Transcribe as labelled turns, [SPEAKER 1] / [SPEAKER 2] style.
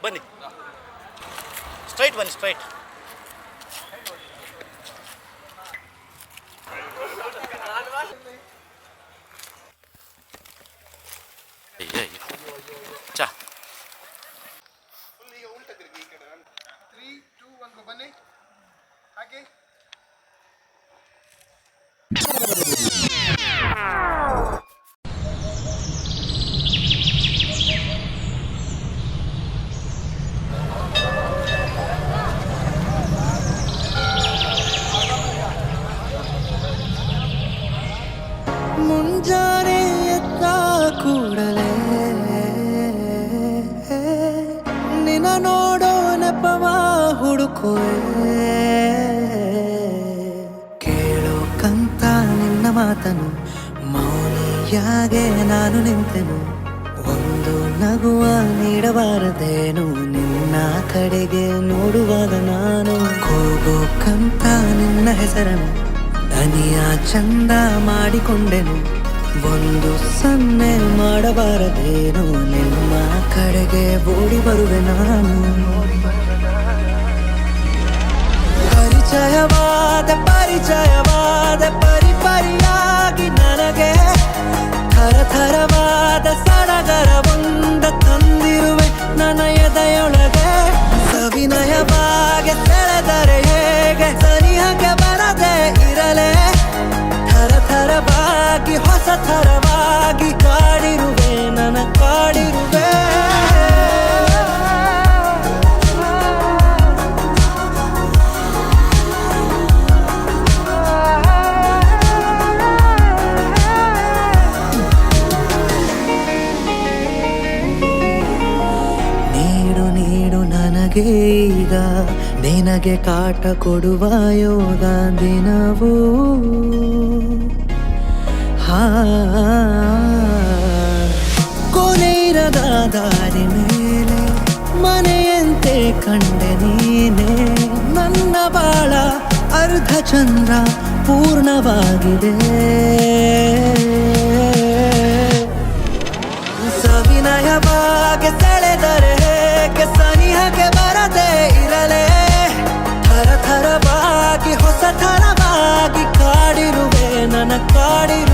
[SPEAKER 1] ಬನ್ನಿ, ಸ್ಟ್ರೈಟ್ ಬನ್ನಿ, ಸ್ಟ್ರೈಟ್. ಚಾ
[SPEAKER 2] ಬನ್ನಿ ಹಾಗೆ.
[SPEAKER 3] ಮುಂಜಾನೆ ಎದ್ದ ಕೂಡಲೇ ನಿನ್ನ ನೋಡೋ ನೆಪವ ಹುಡುಕುವೆ, ಕೇಳೋಕಂತ ನಿನ್ನ ಮಾತನು ಮೌನಿಯಾಗೆ ನಾನು ನಿಂತೆನು. ಒಂದು ನಗುವ ನೀಡಬಾರದೇನು ನಿನ್ನ ಕಡೆಗೆ ನೋಡುವಾಗ ನಾನು, ಕೂಗೋಕಂತ ನಿನ್ನ ಹೆಸರನ್ನು ದನಿಯ ಚಂದ ಮಾಡಿಕೊಂಡೆನು. ಒಂದು ಸನ್ನೆ ಮಾಡಬಾರದೇನು ನಿಮ್ಮ ಕಡೆಗೆ ಓಡಿ ಬರುವೆ ನಾನು. ಪರಿಚಯವಾದ ಪರಿಪರಿಯಾಗಿ ನನಗೆ ಥರಥರವಾದ ಸಡಗರವೊಂದ ತಂದಿರುವೆ ನನ್ನ ಎದೆಯೊಳಗೆ. ಸವಿನಯವಾಗಿ ಸೆಳೆದರೆ ಹೇಗೆ ಸನಿಹಕ್ಕೆ ಬರದೆ ಇರಲೇ, ಥರಥರವಾಗಿ ಹೊಸ ಥರವಾಗಿ ಕಾಡಿರುವೆ ನನ್ನ ಕಾಡಿರುವೆ. ನನಗೆ ಈಗ ನಿನಗೆ ಕಾಟ ಕೊಡುವ ಯೋಗ ದಿನವೂ ಕೊನೆಯಿರದ ದಾರಿ ಮೇಲೆ ಮನೆಯಂತೆ ಕಂಡೆ ನೀನೆ. ನನ್ನ ಬಾಳ ಅರ್ಧ ಚಂದ್ರ ಪೂರ್ಣವಾಗಿದೆ. ಸವಿನಯವಾಗಿ ಸೆಳೆದರೆ ಹೇಗೆ ಸನಿಹಕ್ಕೆ ಬರದೆ ಇರಲೇ, ಥರಥರವಾಗಿ ಹೊಸ ಥರವಾಗಿ ಕಾಡಿರುವೆ ನನ್ನ ಕಾಡಿರುವೆ.